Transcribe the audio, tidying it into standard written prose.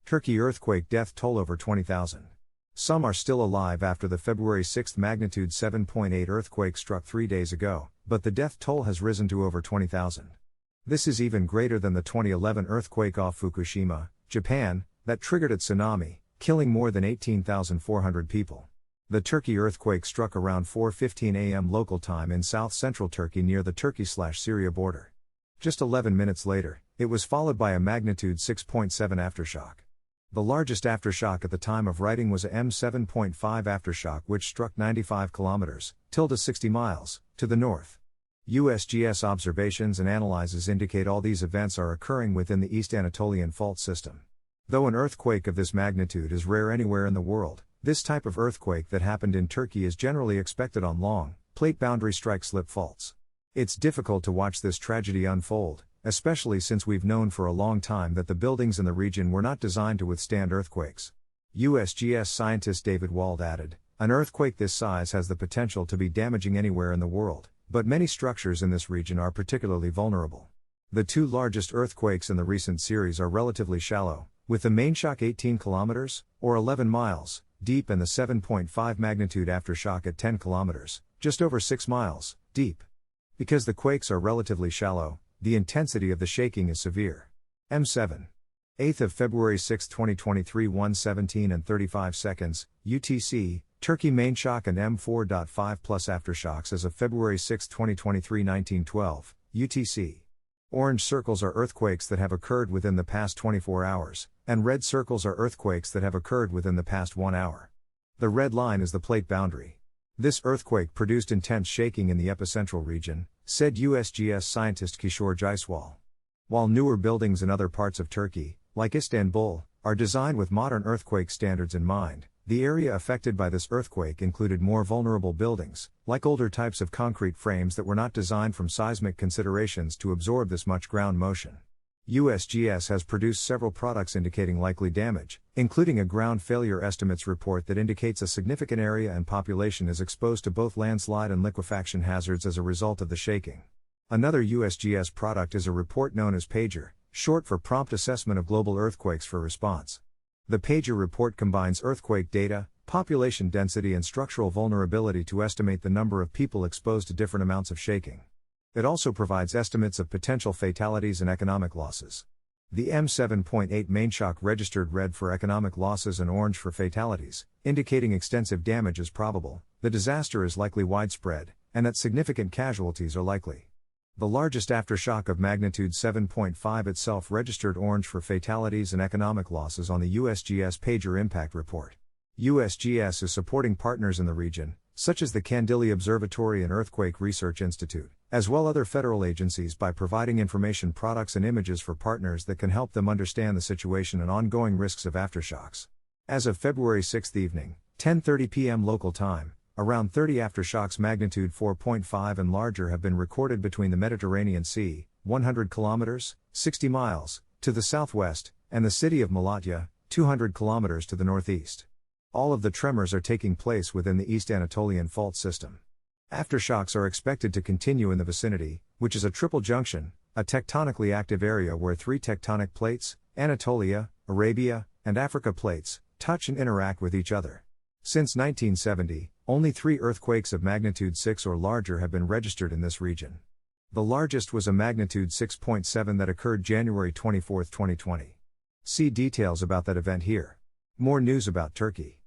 Turkey earthquake death toll over 20,000. Some are still alive after the February 6 magnitude 7.8 earthquake struck 3 days ago, but the death toll has risen to over 20,000. This is even greater than the 2011 earthquake off Fukushima, Japan, that triggered a tsunami, killing more than 18,400 people. The Turkey earthquake struck around 4:15 a.m. local time in south-central Turkey near the Turkey/Syria border. Just 11 minutes later, it was followed by a magnitude 6.7 aftershock. The largest aftershock at the time of writing was a M7.5 aftershock which struck 95 kilometers, 60 miles, to the north. USGS observations and analyses indicate all these events are occurring within the East Anatolian fault system. Though an earthquake of this magnitude is rare anywhere in the world, this type of earthquake that happened in Turkey is generally expected on long, plate boundary strike-slip faults. It's difficult to watch this tragedy unfold, especially since we've known for a long time that the buildings in the region were not designed to withstand earthquakes. USGS scientist David Wald added, "An earthquake this size has the potential to be damaging anywhere in the world, but many structures in this region are particularly vulnerable." The two largest earthquakes in the recent series are relatively shallow, with the main shock 18 kilometers, or 11 miles, deep and the 7.5 magnitude aftershock at 10 kilometers, just over 6 miles, deep. Because the quakes are relatively shallow, the intensity of the shaking is severe. M7. 8th of February 6, 2023 1:17 and 35 seconds, UTC, Turkey main shock and M4.5 plus aftershocks as of February 6, 2023 1912, UTC. Orange circles are earthquakes that have occurred within the past 24 hours, and red circles are earthquakes that have occurred within the past 1 hour. The red line is the plate boundary. This earthquake produced intense shaking in the epicentral region, said USGS scientist Kishore Jaiswal. While newer buildings in other parts of Turkey, like Istanbul, are designed with modern earthquake standards in mind, the area affected by this earthquake included more vulnerable buildings, like older types of concrete frames that were not designed from seismic considerations to absorb this much ground motion. USGS has produced several products indicating likely damage, including a ground failure estimates report that indicates a significant area and population is exposed to both landslide and liquefaction hazards as a result of the shaking. Another USGS product is a report known as PAGER, short for Prompt Assessment of Global Earthquakes for Response. The PAGER report combines earthquake data, population density and structural vulnerability to estimate the number of people exposed to different amounts of shaking. It also provides estimates of potential fatalities and economic losses. The M7.8 main shock registered red for economic losses and orange for fatalities, indicating extensive damage is probable, the disaster is likely widespread, and that significant casualties are likely. The largest aftershock of magnitude 7.5 itself registered orange for fatalities and economic losses on the USGS PAGER Impact Report. USGS is supporting partners in the region, such as the Kandilli Observatory and Earthquake Research Institute, as well as other federal agencies by providing information products and images for partners that can help them understand the situation and ongoing risks of aftershocks. As of February 6 evening, 10:30 p.m. local time, around 30 aftershocks magnitude 4.5 and larger have been recorded between the Mediterranean Sea, 100 kilometers, 60 miles, to the southwest, and the city of Malatya, 200 kilometers to the northeast. All of the tremors are taking place within the East Anatolian fault system. Aftershocks are expected to continue in the vicinity, which is a triple junction, a tectonically active area where three tectonic plates, Anatolia, Arabia, and Africa plates, touch and interact with each other. Since 1970, only 3 earthquakes of magnitude 6 or larger have been registered in this region. The largest was a magnitude 6.7 that occurred January 24, 2020. See details about that event here. More news about Turkey.